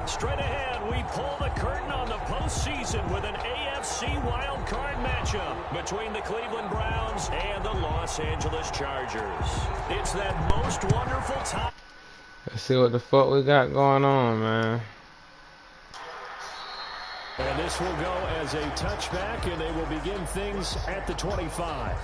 Straight ahead, we pull the curtain on the postseason with an AFC wildcard matchup between the Cleveland Browns and the Los Angeles Chargers. It's that most wonderful time. Let's see what the fuck we got going on, man. And this will go as a touchback, and they will begin things at the 25.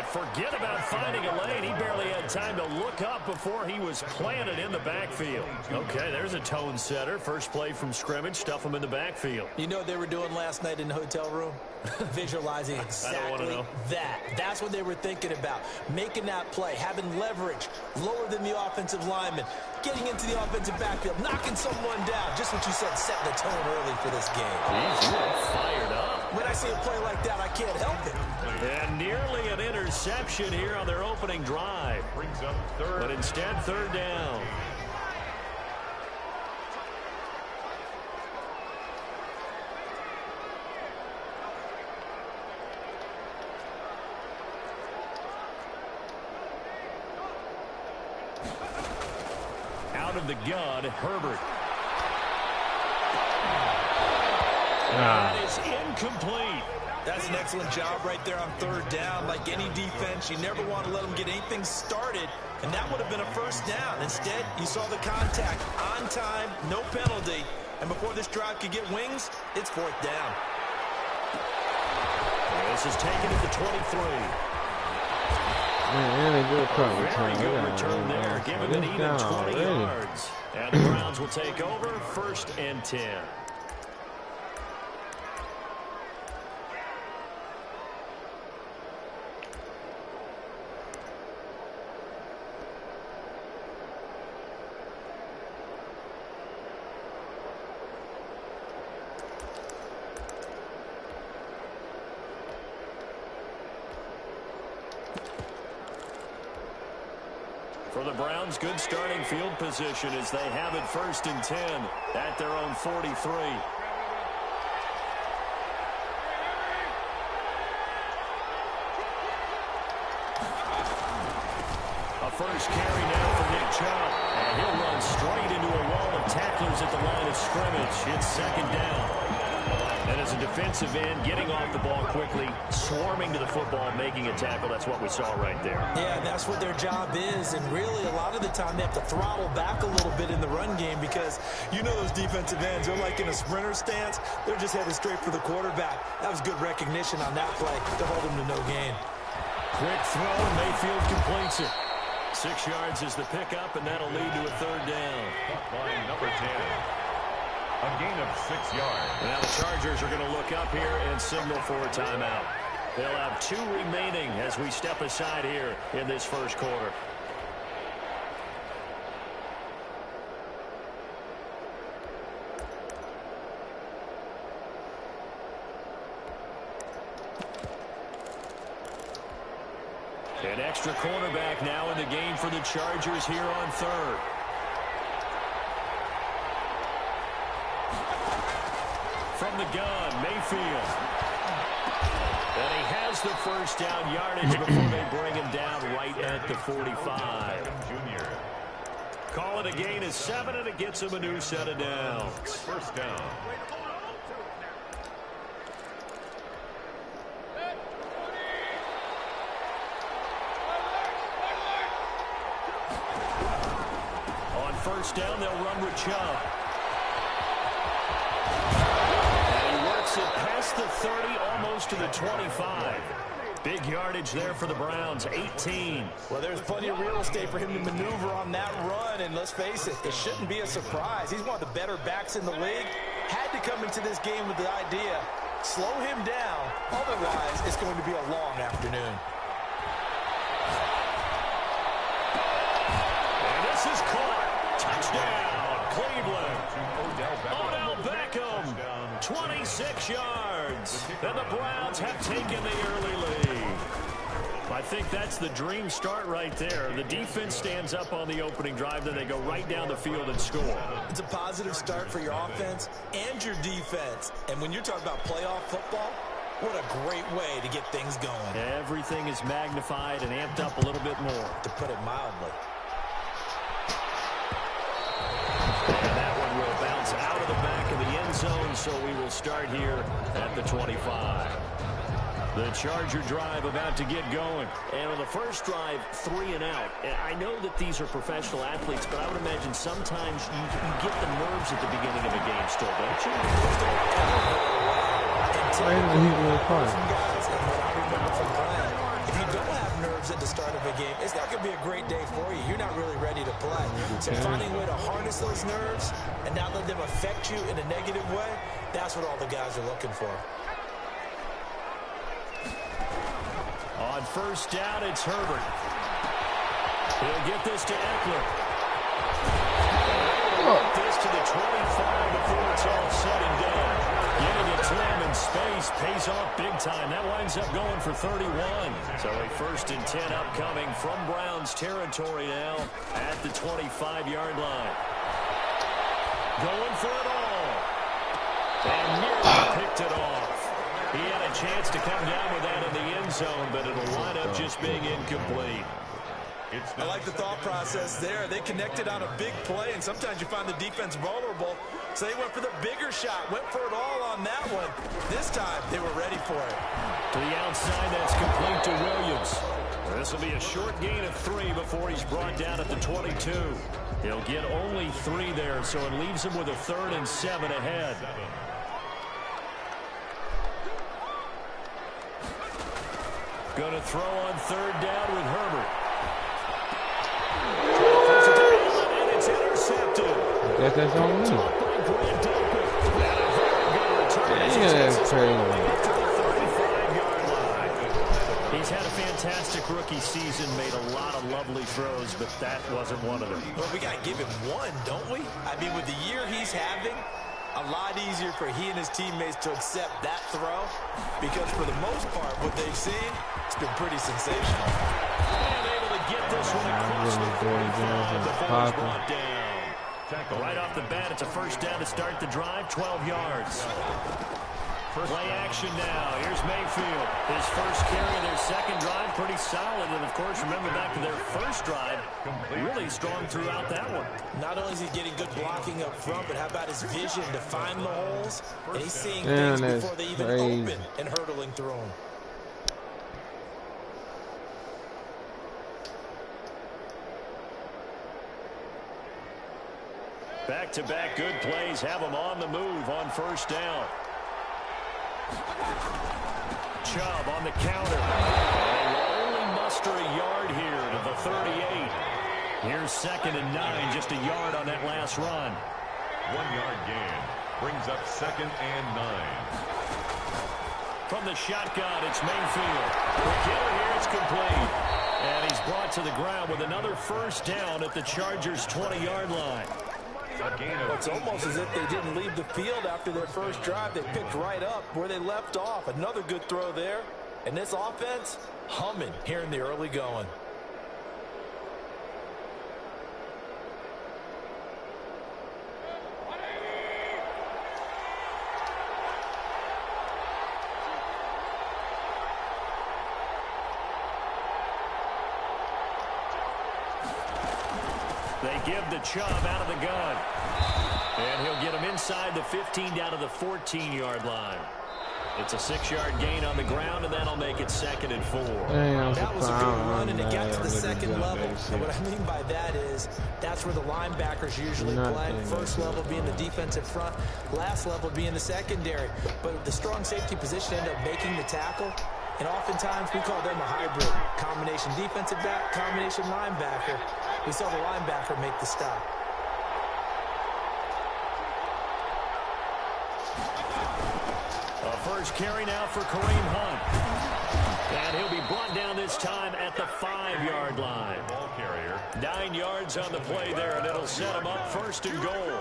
Forget about finding a lane. He barely had time to look up before he was planted in the backfield. Okay, there's a tone setter. First play from scrimmage, stuff him in the backfield. You know what they were doing last night in the hotel room? Visualizing exactly that. That's what they were thinking about. Making that play, having leverage, lower than the offensive lineman, getting into the offensive backfield, knocking someone down. Just what you said, setting the tone early for this game. Jeez, you are fired up. When I see a play like that, I can't help it. And nearly an interception here on their opening drive. Brings up third. But instead, third down. Out of the gun, Herbert. That is incomplete. That's an excellent job right there on third down. Like any defense, you never want to let them get anything started, and that would have been a first down. Instead, you saw the contact on time, no penalty, and before this drive could get wings, it's fourth down. This is taken at the 23. Man, they do a punt Very return. good return there, giving it even 20 yards. And the Browns will take over, 1st and 10. For the Browns, good starting field position as they have it 1st and 10 at their own 43. A first carry now for Nick Chubb. And he'll run straight into a wall of tacklers at the line of scrimmage. It's 2nd down. And as a defensive end, getting off the ball quickly, swarming to the football, making a tackle. That's what we saw right there. Yeah, that's what their job is. And really, a lot of the time, they have to throttle back a little bit in the run game because you know those defensive ends, they're like in a sprinter stance. They're just headed straight for the quarterback. That was good recognition on that play to hold him to no gain. Quick throw, Mayfield completes it. 6 yards is the pickup, and that'll lead to a 3rd down. Line number 10. A gain of 6 yards. Now the Chargers are going to look up here and signal for a timeout. They'll have 2 remaining as we step aside here in this first quarter. An extra cornerback now in the game for the Chargers here on 3rd. From the gun, Mayfield. And he has the first down yardage before they bring him down right at the 45. Call it a gain of 7, and it gets him a new set of downs. First down. On first down, they'll run with Chubb. Past the 30, almost to the 25. Big yardage there for the Browns, 18. Well, there's plenty of real estate for him to maneuver on that run, and let's face it, it shouldn't be a surprise. He's one of the better backs in the league. Had to come into this game with the idea, slow him down, otherwise it's going to be a long afternoon. And this is caught. Touchdown, Cleveland. Odell Beckham. 26 yards. And the Browns have taken the early lead. I think that's the dream start right there. The defense stands up on the opening drive, then they go right down the field and score. It's a positive start for your offense and your defense. And when you're talking about playoff football, what a great way to get things going. Everything is magnified and amped up a little bit more. To put it mildly. And that one will bounce out of the back of the end zone, so we will start here at the 25. The Charger drive about to get going. And on the first drive, 3 and out. And I know that these are professional athletes, but I would imagine sometimes you get the nerves at the beginning of a game still, don't you? If you don't have nerves at the start of a game, it's not going to be a great day for you. You're not really ready to play. So finding a way to harness those nerves and not let them affect you in a negative way, that's what all the guys are looking for. On first down, it's Herbert. He'll get this to Eckler. This to the 25 before it's all said and done. Getting it to him in space pays off big time. That winds up going for 31. So a 1st and 10 upcoming from Browns territory now at the 25-yard line. Going for it all. And nearly picked it off. He had a chance to come down with that in the end zone, but it'll wind up just being incomplete. I like the thought process there. They connected on a big play, and sometimes you find the defense vulnerable. So they went for the bigger shot, went for it all on that one. This time, they were ready for it. To the outside, that's complete to Williams. This will be a short gain of 3 before he's brought down at the 22. He'll get only 3 there, so it leaves him with a 3rd and 7 ahead. Going to throw on 3rd down with Herbert. And it's intercepted. I guess that's on me. That's crazy. He's had a fantastic rookie season, made a lot of lovely throws, but that wasn't one of them. Well, we got to give him one, don't we? I mean, with the year he's having, a lot easier for he and his teammates to accept that throw, because for the most part, what they've seen, it's been pretty sensational. And able to get this one across the 45 before he's brought down. Right off the bat, it's a 1st down to start the drive, 12 yards. Play action now. Here's Mayfield. His first carry of their 2nd drive, pretty solid. And, of course, remember back to their 1st drive, really strong throughout that one. Not only is he getting good blocking up front, but how about his vision to find the holes? And he's seeing things before they even open and hurdling through them. Back-to-back good plays have them on the move on 1st down. Chubb on the counter. And will only muster a yard here to the 38. Here's 2nd and 9, just a yard on that last run. 1-yard gain brings up 2nd and 9. From the shotgun, it's Mayfield. The killer here is complete. And he's brought to the ground with another 1st down at the Chargers' 20-yard line. It's almost as if they didn't leave the field after their 1st drive. They picked right up where they left off. Another good throw there. And this offense, humming here in the early going. They give the Chubb out of the gun. And he'll get him inside the 15 down to the 14-yard line. It's a 6-yard gain on the ground, and that'll make it 2nd and 4. That was a good run, and it got to the 2nd level. And what I mean by that is that's where the linebackers usually play. 1st level being the defensive front, last level being the secondary. But the strong safety position ended up making the tackle. And oftentimes we call them a hybrid. Combination defensive back, combination linebacker. We saw the linebacker make the stop. A first carry now for Kareem Hunt. And he'll be brought down this time at the 5-yard line. Ball carrier. 9 yards on the play there, and it'll set him up 1st and goal.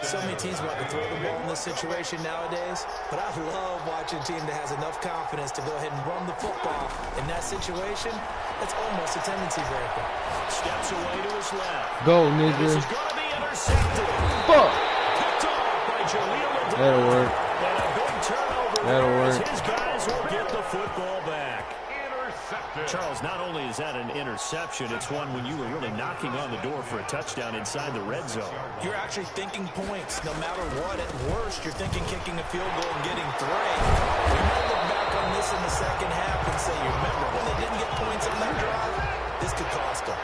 So many teams want to throw the ball in this situation nowadays, but I love watching a team that has enough confidence to go ahead and run the football. In that situation, it's almost a tendency breaker. Steps away to his left. Go, nigga. This is going to be intercepted. Fuck. Picked off by Jaleel Adama. That'll work. And a big turnover. That'll work. His guys will get the football back. Intercepted. Charles, not only is that an interception, it's one when you were really knocking on the door for a touchdown inside the red zone. You're actually thinking points. No matter what, at worst, you're thinking kicking a field goal and getting 3. We might look back on this in the second half and say, you remember when they didn't get points on that drive? This could cost them.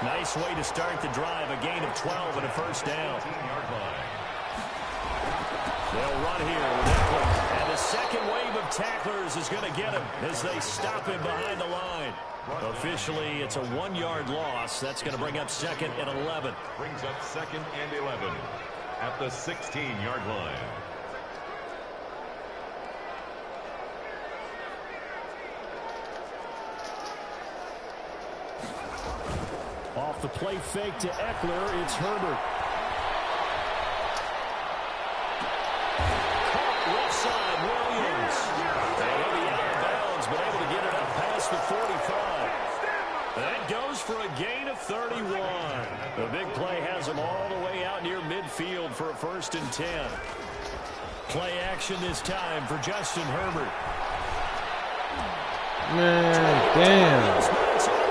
Nice way to start the drive, a gain of 12 and a first down. They'll run here with Eckler. And the second wave of tacklers is going to get him as they stop him behind the line. Officially, it's a 1-yard loss. That's going to bring up 2nd and 11. Brings up 2nd and 11 at the 16-yard line. Off the play fake to Eckler, it's Herbert. Left side, Williams. And he'll be out of bounds, but able to get it up past the 45. That goes for a gain of 31. The big play has him all the way out near midfield for a 1st and 10. Play action this time for Justin Herbert. Man, damn.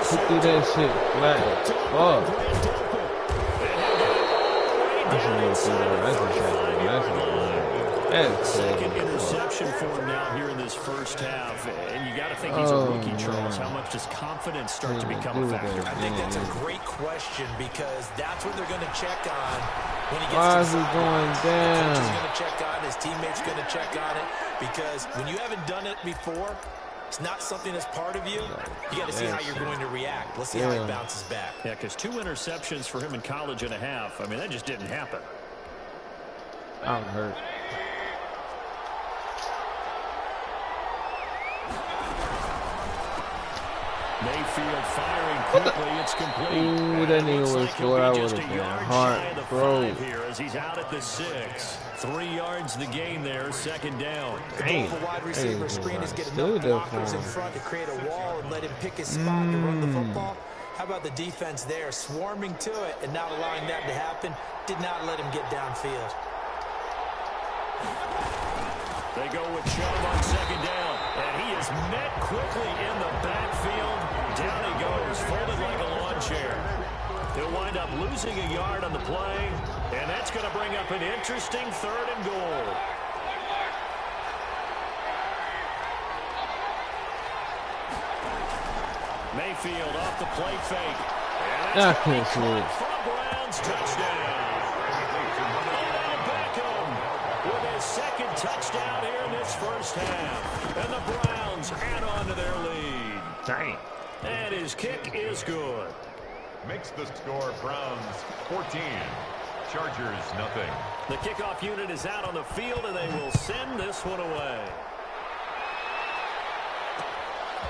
He threw that shit flat. Fuck. That's second interception for him now here in this first half. And you got to think he's a rookie, Charles. How much does confidence start to become a factor? I think that's a great question because that's what they're going to check on when he gets Why to is he the going down? He's going to check on his teammates going to check on it because when you haven't done it before, it's not something that's part of you. You got to see how you're going to react. Let's see how he bounces back. Yeah, because 2 interceptions for him in college and a half. I mean, that just didn't happen. I'm hurt. Mayfield firing quickly. It's complete. Ooh, that nigga was what I would have been. Heart, bro. Here as he's out at the 6. 3 yards the gain there. 2nd down. Dang. The wide receiver screen is getting Still enough there blockers for in him. front to create a wall and let him pick his spot to run the football. How about the defense there, swarming to it and not allowing that to happen? Did not let him get downfield. They go with Chubb on 2nd down. And he is met quickly in the backfield. Down he goes, folded like a lawn chair. He'll wind up losing a yard on the play. And that's going to bring up an interesting 3rd and goal. Mayfield off the play fake. And I that's can't see it. for a Browns touchdown. Odell Beckham with his 2nd touchdown here in this first half. And the Browns add on to their lead. Dang. And his kick is good. Makes the score Browns 14. Chargers nothing. The kickoff unit is out on the field, and they will send this one away.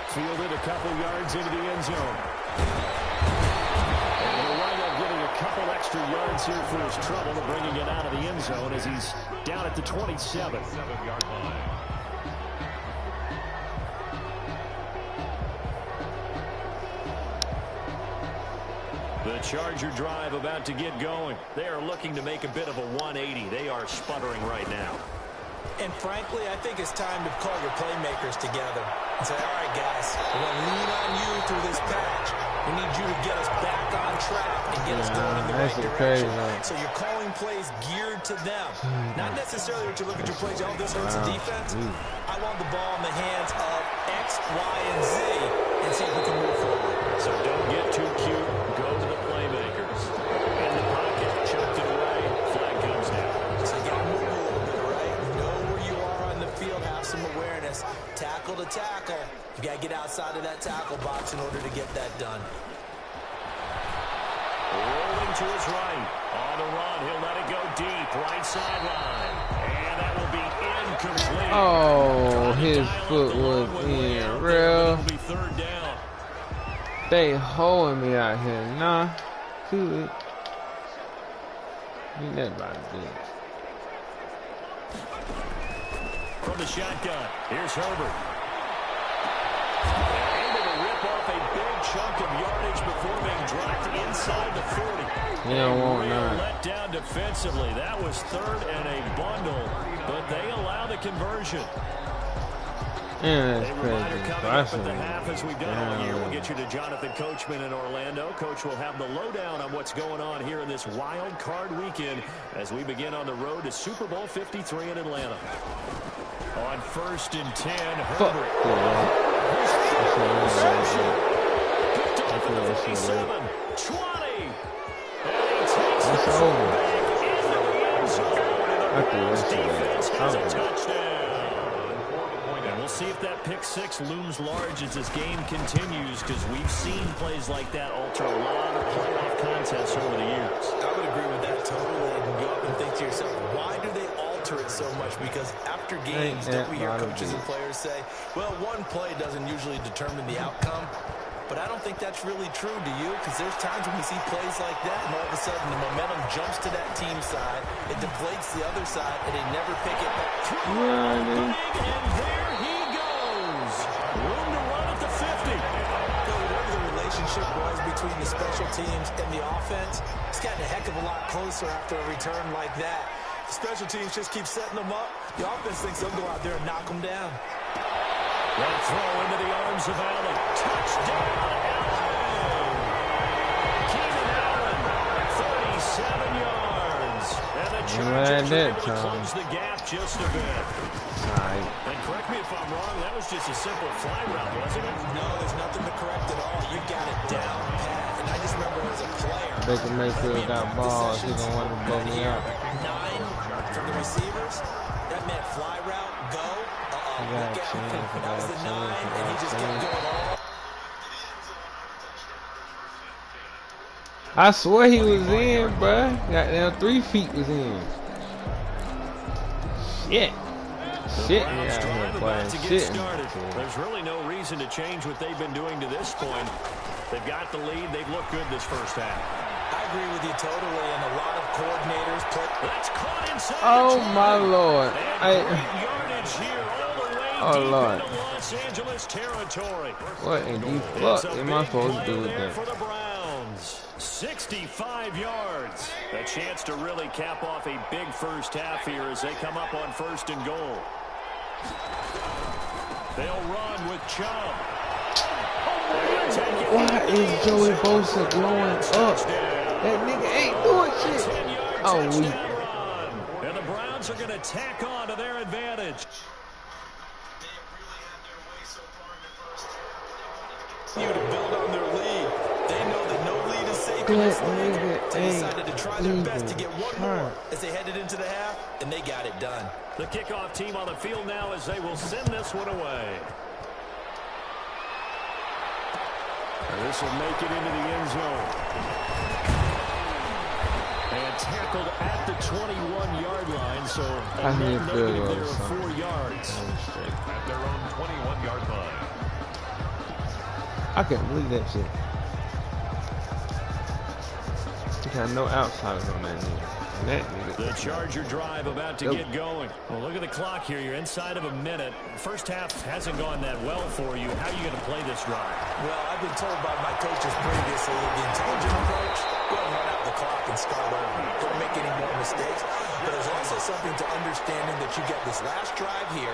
Fielded a couple yards into the end zone. And he'll wind up getting a couple extra yards here for his trouble of bringing it out of the end zone as he's down at the 27. 7-yard line. The Charger drive about to get going. They are looking to make a bit of a 180. They are sputtering right now. And frankly, I think it's time to call your playmakers together and say, all right, guys, we're going to lean on you through this patch. We need you to get us back on track and get us going in the right direction. So you're calling plays geared to them. Not necessarily that you look at your plays, oh, this hurts the defense. I want the ball in the hands of X, Y, and Z and see if we can move forward. So don't get too cute. Go to the playmakers. In the pocket, chucked it away. Flag comes down. So you got to move a little bit, right? Know where you are on the field. Have some awareness. Tackle to tackle. You got to get outside of that tackle box in order to get that done. Rolling to his right. On the run. He'll let it go deep. Right sideline. And that will be incomplete. Oh, his foot was in real. It'll be 3rd down. They holding me out here. Nah. Do it. Ain't that about this? From the shotgun, here's Herbert. Able to rip off a big chunk of yardage before being dropped inside the 40. They don't want none. Let down defensively. That was third and a bundle, but they allow the conversion. Yeah, A that's reminder crazy. coming up at the half, as we've done all year. We'll get you to Jonathan Coachman in Orlando. Coach will have the lowdown on what's going on here in this wild card weekend as we begin on the road to Super Bowl 53 in Atlanta. On 1st and 10, Herbert. Picked off at the 47, 20. And he takes the back into the end zone. Defense has a touchdown. We'll see if that pick six looms large as this game continues, because we've seen plays like that alter a lot of playoff contests over the years. I would agree with that totally. And go up and think to yourself, why do they alter it so much? Because after games, don't we hear coaches and players say, well, one play doesn't usually determine the outcome. But I don't think that's really true, do you? Because there's times when we see plays like that, and all of a sudden the momentum jumps to that team side, it deflates the other side, and they never pick it back. And there he goes. Room to run at the 50. Whatever the relationship was between the special teams and the offense, it's gotten a heck of a lot closer after a return like that. The special teams just keep setting them up. The offense thinks they'll go out there and knock them down. That throw into the arms of Allen. Touchdown, Allen! Keenan Allen, 37 yards. And the Chargers are able to close the gap just a bit. Right. And correct me if I'm wrong, that was just a simple fly route, wasn't it? No, there's nothing to correct at all. You got it down pat. And I just remember as a player, Baker Mayfield got balls. He don't want to blow me out. 9 from the receivers. That meant fly route, go. Look out. That was the 9, and he just kept going all. I swear he was in, bruh. Goddamn 3 feet was in. Shit. Shit, yeah, boy. Shit. There's really no reason to change what they've been doing to this point. They've got the lead. They've looked good this first half. I agree with you totally, and a lot of coordinators play. That's caught inside. Oh my Lord! Yardage here all the way Oh Lord! into Los Angeles territory. What in the fuck am I supposed to do with that? For the Browns, 65 yards. A chance to really cap off a big first half here as they come up on 1st and goal. They'll run with Chubb. Why is Joey Bosa blowing up? That nigga ain't doing shit. Oh, weak. And the Browns are going to tack on to their advantage. To build on their lead. They know that no lead is safe in this league. They decided to try their best to get one more as they headed into the half, and they got it done. The kickoff team on the field now as they will send this one away. And this will make it into the end zone. And tackled at the 21-yard line, so a net negative there of 4 yards. At their own 21-yard line. I can't believe that shit. He got no outsiders on that nigga. The Charger drive about to get going. Well, look at the clock here. You're inside of a minute. First half hasn't gone that well for you. How are you going to play this drive? Well, I've been told by my coaches previously that the intelligent approach, go ahead and run out the clock and start over. Don't make any more mistakes. But there's also something to understanding that you get this last drive here.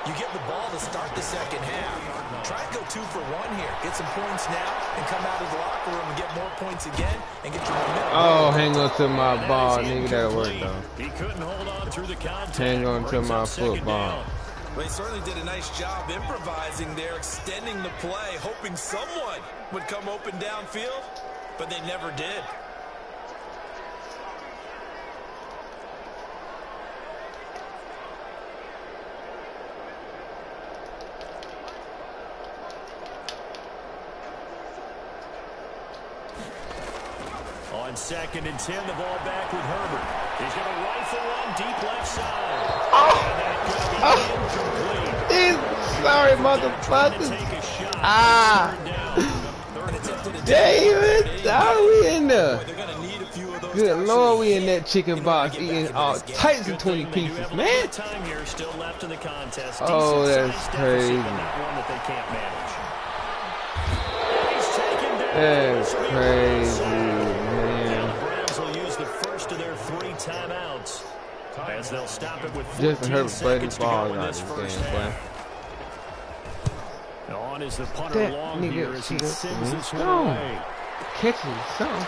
You get the ball to start the second half. Try and go 2 for 1 here. Get some points now and come out of the locker room and get more points again and get your momentum. Oh, hang on to my ball, nigga. That'll work, though. He couldn't hold on through the contact. Hang on to my football. Well, he certainly did a nice job improvising there, extending the play, hoping someone would come open downfield, but they never did. On 2nd and 10, the ball back with Herbert. He's going to rifle one deep left side. Sorry, motherfucker. David, are we in there? They're going to need a few of those Good Lord, we in that chicken box eating all types of 20 pieces, man. Time here still left in the contest. Oh, that's crazy. That's crazy, man. The Browns will use the first of their 3 timeouts as they'll stop it with 14 seconds to go in this first half. On is the punter long here as he sends this one away. Catching something.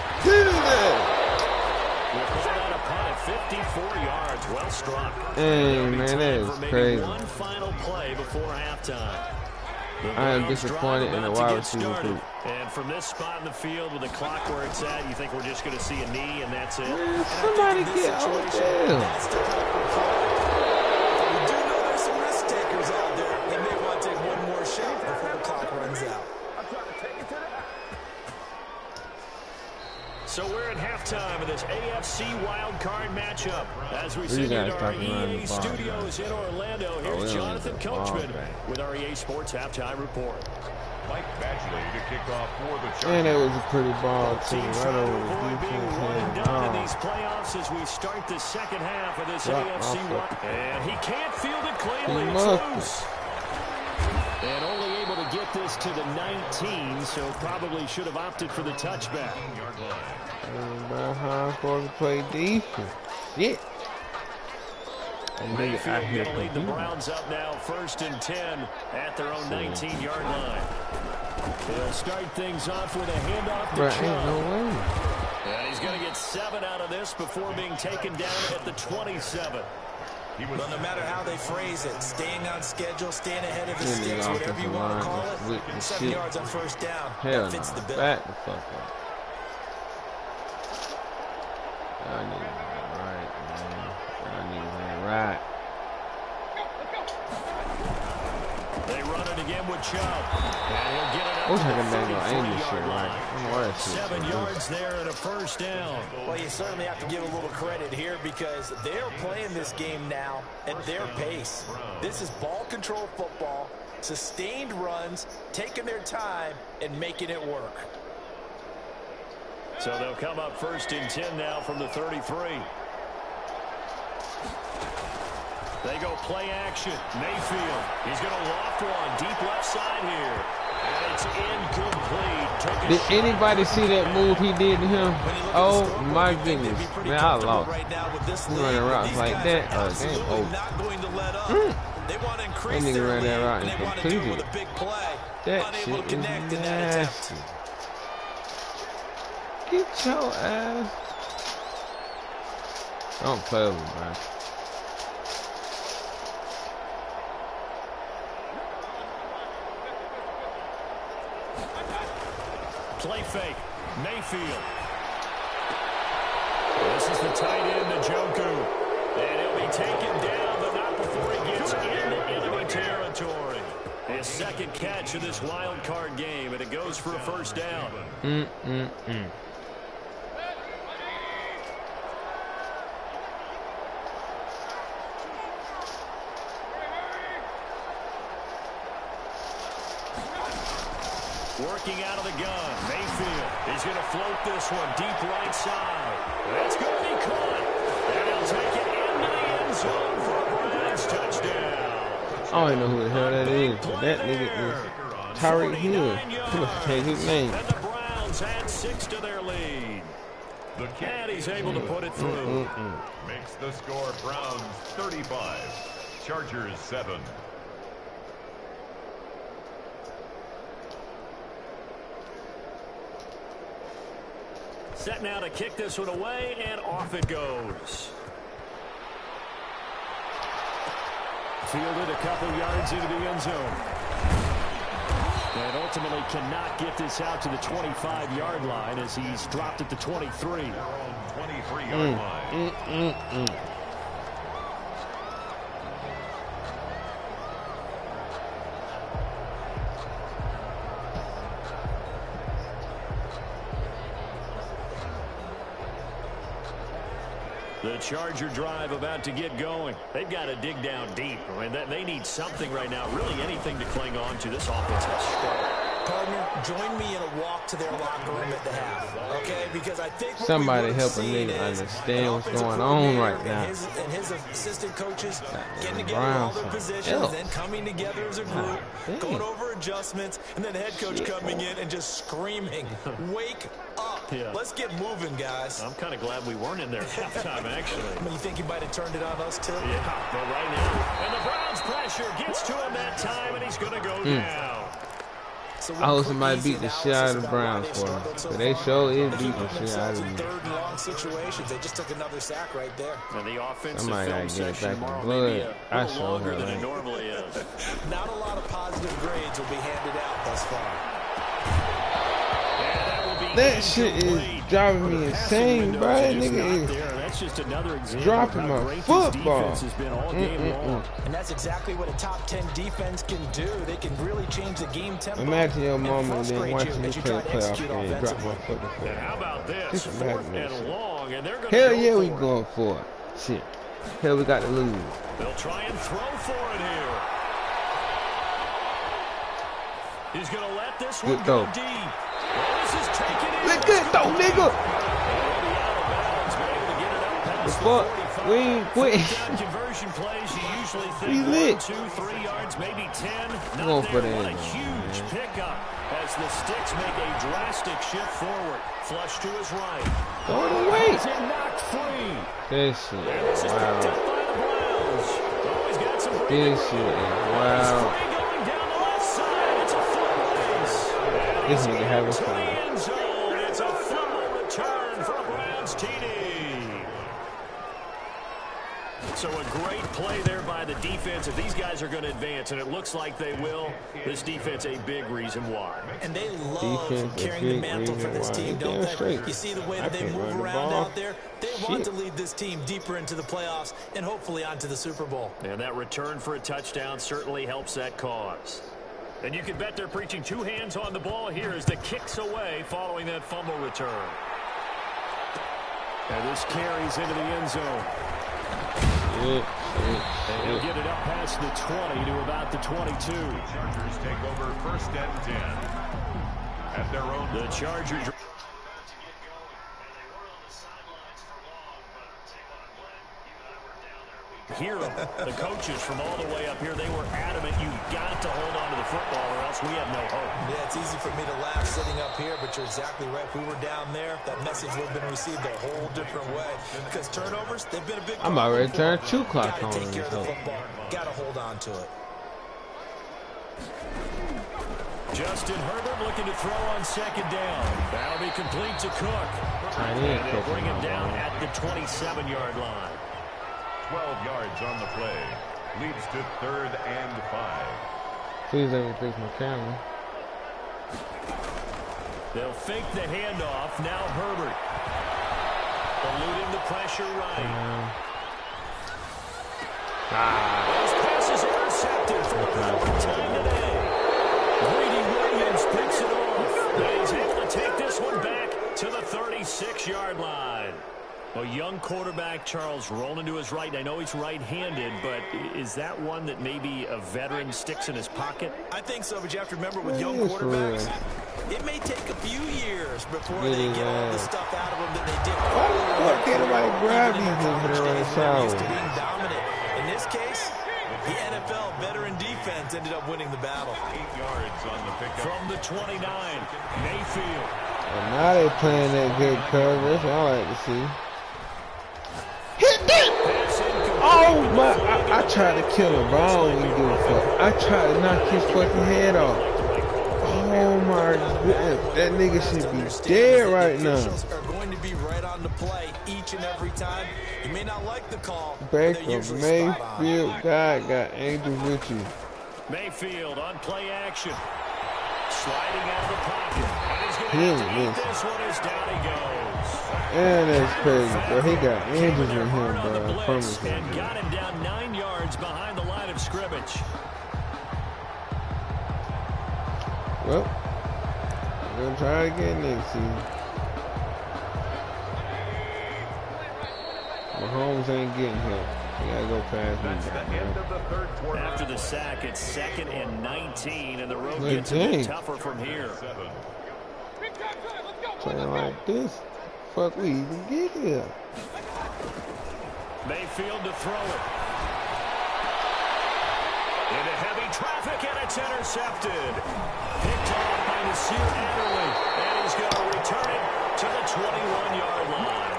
We'll call that a punt at 54 yards. Well struck. Hey, man, that is crazy. One final play before halftime. I am disappointed in the wide receiver group. And from this spot in the field with the clock where it's at, you think we're just going to see a knee and that's it? Man, somebody get Odell. We do know there's some risk takers out there that may want to take one more shot before the clock runs out. So we're at halftime of this AFC wildcard matchup. As we sit in our EA studios in Orlando, here's Jonathan Coachman with our EA Sports Halftime Report. Mike Badgley to kick off for the Chargers. And it was a pretty ball, too. Teams Right over avoid the being defense. one and done in these playoffs as we start the second half of this AFC one. And he can't field it cleanly. It's loose. And only able to get this to the 19, so probably should have opted for the touchback. Behind for to play defense. Shit. Mayfield going to lead the Browns up now, 1st and 10 at their own 19-yard line. They'll start things off with a handoff to Chubb. Ain't no way. And he's going to get 7 out of this before being taken down at the 27. Well, no matter how they phrase it, staying on schedule, staying ahead of the sticks, whatever you want to call it, 7 yards on 1st down, that fits the bill. Back the fuck up. I need that right, man. I need that right. They run it again with Chubb. And he'll get it up to the aim this shit right. 7 yards there and a 1st down. Well, you certainly have to give a little credit here because they're playing this game now at their pace. This is ball control football, sustained runs, taking their time, and making it work. So they'll come up 1st and 10 now from the 33. They go play action. Mayfield. He's going to loft one deep left side here. And it's incomplete. Did anybody see that move he did to him? Oh my goodness. Man, I lost. He running routes like that. Oh, game over. That nigga ran that route and completed it. That shit is nasty. Get your ass. Don't play with me, man. Play fake. Mayfield. This is the tight end, Njoku. And he'll be taken down, but not before he gets into enemy territory. His 2nd catch of this wild card game, and it goes for a 1st down. Working out of the gun, Mayfield. He's going to float this one deep right side. That's going to be caught. And he'll take it into the end zone for a Browns touchdown. I don't even know who the hell that is. But that nigga is Tyreek Hill. Change his name. And the Browns add 6 to their lead. And he's able to put it through. Makes the score Browns 35, Chargers 7. Set now to kick this one away, and off it goes. Fielded a couple yards into the end zone. And ultimately cannot get this out to the 25-yard line as he's dropped at the 23. 23-yard line. The Charger drive about to get going. They've got to dig down deep. I mean, they need something right now, really anything to cling on to. This offense has struggled. Partner, join me in a walk to their locker room at the half, okay? Because I think somebody help a nigga understand what's going on right now. And his assistant coaches getting together all their positions and coming together as a group, going over adjustments, and then the head coach coming in and just screaming, "Wake up! Yeah. Let's get moving, guys." I'm kind of glad we weren't in there at halftime, actually. You think he might have turned it on us, too? Yeah, but right now. And the Browns pressure gets to him that time, and he's going to go down. So I hope somebody beat the shit out of the Browns for him. But they sure is beating the shit out of them. Third and long situations. They just took another sack right there. And the offensive somebody film gotta get section back in tomorrow blood. may be I a little sure longer heard than it that. normally is. Not a lot of positive grades will be handed out thus far. That shit is driving me insane, bro. That nigga is That's just another example dropping of how my great football. this defense has been all game long. And that's exactly what a top 10 defense can do. They can really change the game tempo. Imagine your mama and then frustrate watching you you as you play try a to playoff execute game, drop my offensively. fucking And how foot. about this? Just Fourth imagine that and shit. long, and they're going Hell to yeah, go we for it. going for it. Shit. Hell, we got to lose. They'll try and throw for it here. He's going to let this one Good go throw. deep. Well, this is taken in. Look good though, nigga. Already out of bounds, but able to get it up past The the fuck? 45. We ain't quit. Fourth down conversion plays, you usually We think lit. 1, 2, 3 yards, maybe 10. Not Going for there. the What a end zone, huge man. pickup as the Sticks make a drastic shift forward. Flush to his right. Throw it away. He's knocked free. This shit And this is is picked up wild. by the Browns. Oh, he's got some breathing This room. shit is He's wild. free going down the left side. It's a foot race. And This he's nigga getting having to the fun. end zone. It's a fumble return for a Browns TD. So a great play there by the defense. If these guys are going to advance, and it looks like they will, this defense a big reason why. And they love Defense, a carrying the big mantle for this reason why. team, They don't damn straight. they? You see the way I that they can't move run the around ball. out there? They want to Shit. lead this team deeper into the playoffs and hopefully onto the Super Bowl. And that return for a touchdown certainly helps that cause. And you can bet they're preaching two hands on the ball here as the kicks away following that fumble return. And this carries into the end zone. And he'll get it up past the 20 to about the 22. Chargers take over 1st and 10 at their own. The Chargers. Hear them. The coaches from all the way up here, they were adamant, you've got to hold on to the football or else we have no hope. Yeah, it's easy for me to laugh sitting up here, but you're exactly right. If we were down there, that message would have been received a whole different way. Because turnovers, they've been a big I'm problem already for turned them. 2 o'clock Gotta on take care of the this. football. Gotta hold on to it. Justin Herbert looking to throw on 2nd down. That'll be complete to Cook. Tight end And they'll catching bring him my down ball. at the 27-yard line. 12 yards on the play. Leads to 3rd and 5. Please let me fix my camera. They'll fake the handoff. Now Herbert. Eluding the pressure right. Those passes intercepted for the 4th time today. Greedy Williams picks it off. And he's able to take this one back to the 36-yard line. A young quarterback, Charles, rolling to his right. I know he's right-handed, but is that one that maybe a veteran sticks in his pocket? I think so, but you have to remember with young Yes, quarterbacks, man. it may take a few years before It they is, get all the man. stuff out of them that they did. Why the fuck can't nobody grab these niggas when they're running They're used to sour? being dominant. In this case, the NFL veteran defense ended up winning the battle. 8 yards on the pickup. From the 29, Mayfield. And now they playing that good coverage. I like to see. Hit that! Pass incomplete. Oh my! I tried to kill him, but I don't even give a fuck. I tried to knock his fucking head off. Oh my goodness, that nigga should be dead right now. Officials are going to be right on the play each and every time. You may not like the call, but Baker they're usually spot on. Mayfield, God got angels with you. Mayfield on play action. Sliding out of the pocket. And he's going to He have to ain't eat missing. this one as down he goes. And that's crazy, bro. He got angels in him, Hard on the bro. I blitz promise you. and got him down 9 yards behind the line of scrimmage. Well, I'm gonna try again next season. Mahomes ain't getting him. gotta go past That's me. the end of the third quarter. After the sack, it's 2nd and 19, and the road Good gets a bit game. tougher from here. Playing like this, fuck we even get here. Mayfield to throw it. Into heavy traffic, and it's intercepted. Picked off by Nasir Adderley, and he's going to return it to the 21-yard line.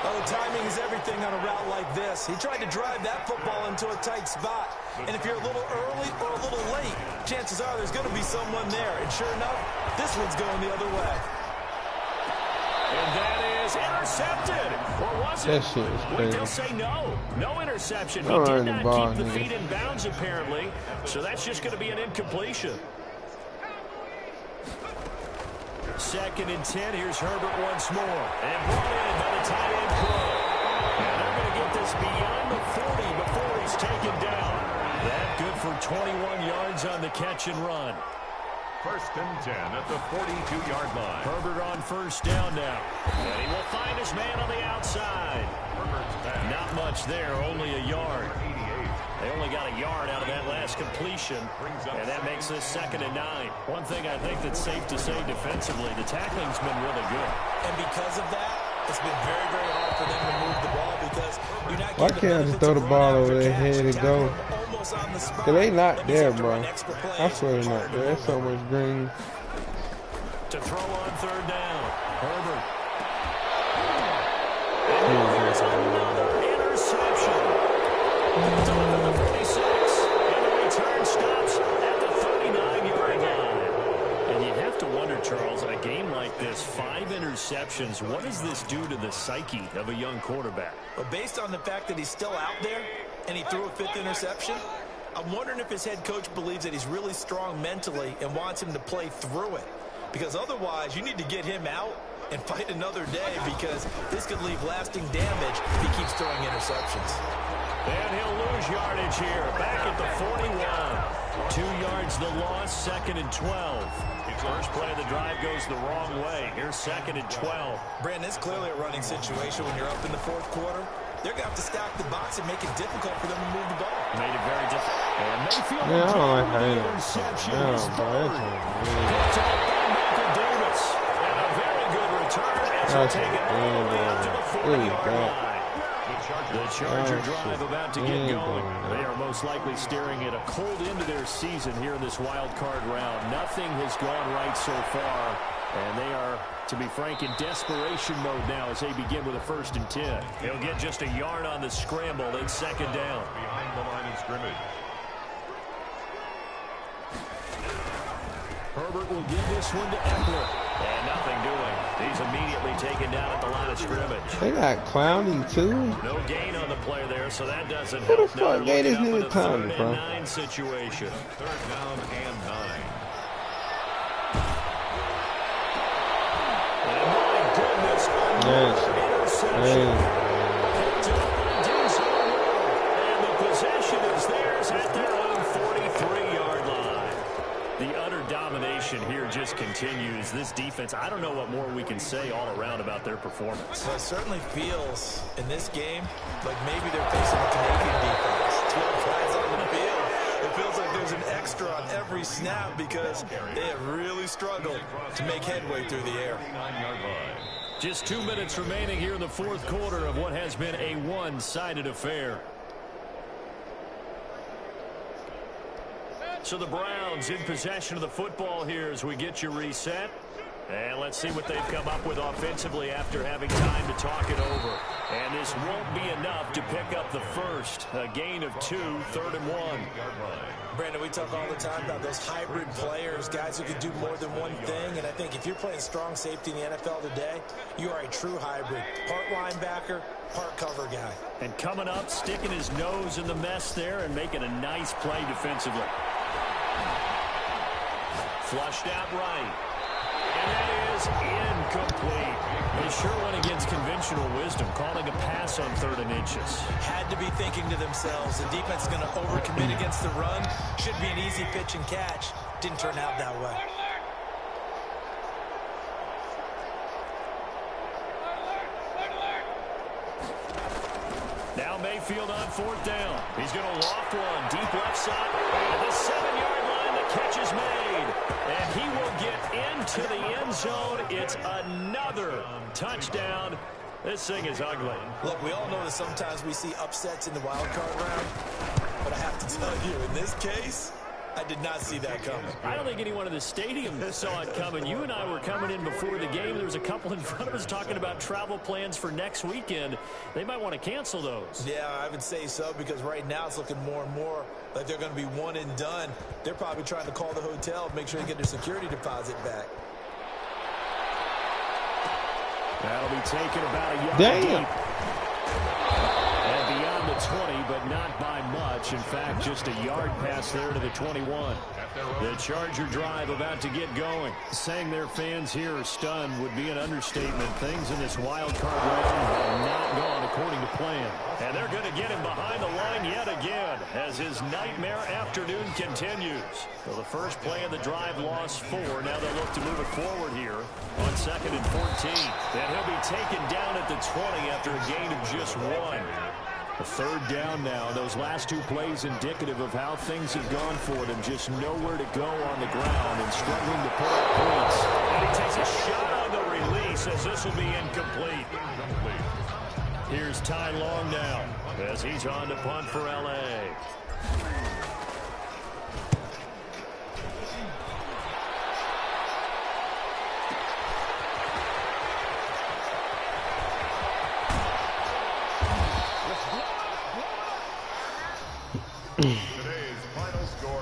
Oh, timing is everything on a route like this. He tried to drive that football into a tight spot. And if you're a little early or a little late, chances are there's going to be someone there. And sure enough, this one's going the other way. And that is intercepted. Or was it? That shit was crazy. They'll say no. No interception. He Don't did run the not ball, keep the nigga. feet in bounds, apparently. So that's just going to be an incompletion. 2nd and 10. Here's Herbert once more. And brought in by the tight end Crow. And they're going to get this beyond the 40 before he's taken down. That good for 21 yards on the catch and run. 1st and 10 at the 42-yard line. Herbert on 1st down now. And he will find his man on the outside. Herbert's back. Not much there, only a yard. 88. They only got a yard out of that last completion, and that makes this 2nd and 9. One thing I think that's safe to say defensively, the tackling's been really good. And because of that, it's been very, very hard for them to move the ball because you're not Why getting can't I the just throw the benefits of ball run over after their catch. head and Tackle go? them almost on the spot. Cause they not That means there, you have to bro. run extra plays. I swear they're not Harder to there. There's move so them. much green. To throw on 3rd down, Herbert. Another interception. Delivered the 46, and the return stops at the 39-yard line. And you have to wonder, Charles, in a game like this, 5 interceptions, what does this do to the psyche of a young quarterback? But based on the fact that he's still out there and he threw a 5th interception, I'm wondering if his head coach believes that he's really strong mentally and wants him to play through it. Because otherwise, you need to get him out and fight another day because this could leave lasting damage if he keeps throwing interceptions. And he'll lose yardage here. Back at the 41. 2 yards the loss, 2nd and 12. First play of the drive goes the wrong way. Here's 2nd and 12. Brandon, it's clearly a running situation when you're up in the 4th quarter. They're going to have to stack the box and make it difficult for them to move the ball. Made it very difficult. And Mayfield Man, I don't like how the they interception. don't. His Bro, third. that's Picked up by Michael Davis. And a very good return as he'll take it all the way up to the 40-yard line. The Charger drive about to get going. They are most likely staring at a cold end to their season here in this wild card round. Nothing has gone right so far, and they are, to be frank, in desperation mode now as they begin with a 1st and 10. They'll get just a yard on the scramble, then 2nd down. Behind the line of scrimmage. Herbert will give this one to Eckler. And nothing doing. He's immediately taken down at the line of scrimmage. They got Clowney too. No gain on the play there, so that doesn't Who the help. Now fuck they're gave this looking nigga up at a 3rd Clowney, bro? and 9 situation. 3rd down and 9. And my goodness, Yes. interception. Hey. Picked up by Denzel Ward. And the possession is theirs at their own 43-yard line. The utter domination here just continues. This defense, I don't know what more we can say all around about their performance. Well, it certainly feels in this game like maybe they're facing a Canadian defense. 12 guys on the field. It feels like there's an extra on every snap because they have really struggled to make headway through the air. 39-yard line. Just 2 minutes remaining here in the 4th quarter of what has been a one-sided affair. So the Browns in possession of the football here as we get you reset. And let's see what they've come up with offensively after having time to talk it over. And this won't be enough to pick up the first. A gain of 2, 3rd and 1. Brandon, we talk all the time about those hybrid players, guys who can do more than one thing. And I think if you're playing strong safety in the NFL today, you are a true hybrid. Part linebacker, part cover guy. And coming up, sticking his nose in the mess there and making a nice play defensively. Flushed out right. And that is incomplete. They sure went against conventional wisdom, calling a pass on 3rd and inches. Had to be thinking to themselves, the defense is going to overcommit against the run. Should be an easy pitch and catch. Didn't turn out that way. Now Mayfield on 4th down. He's going to loft one. Deep left side. At the 7-yard line, the catch is made. And he will get into the end zone. It's another touchdown. This thing is ugly. Look, we all know that sometimes we see upsets in the wild card round. But I have to tell you, in this case, I did not see that coming. I don't think anyone in the stadium saw it coming. You and I were coming in before the game. There was a couple in front of us talking about travel plans for next weekend. They might want to cancel those. Yeah, I would say so, because right now it's looking more and more like they're going to be one and done. They're probably trying to call the hotel, make sure they get their security deposit back. That'll be taken about a yard deep. And beyond the 20, but not by much. In fact, just a yard pass there to the 21. The Charger drive about to get going. Saying their fans here are stunned would be an understatement. Things in this wild card round have not gone according to plan. And they're going to get him behind the line yet again as his nightmare afternoon continues. So the first play of the drive lost 4. Now they'll look to move it forward here on 2nd and 14. And he'll be taken down at the 20 after a gain of just 1. A 3rd down now. Those last 2 plays indicative of how things have gone for them. Just nowhere to go on the ground and struggling to put up points. And he takes a shot on the release as this will be incomplete. Here's Ty Long now as he's on to punt for L.A.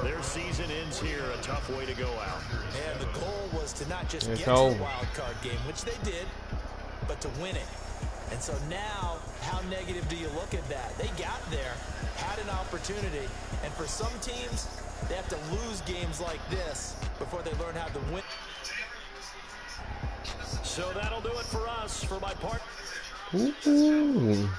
Their season ends here. A tough way to go out. And the goal was to not just get to the wild card game, which they did, but to win it. And so now, how negative do you look at that? They got there, had an opportunity, and for some teams, they have to lose games like this before they learn how to win. So that'll do it for us. For my part. Ooh.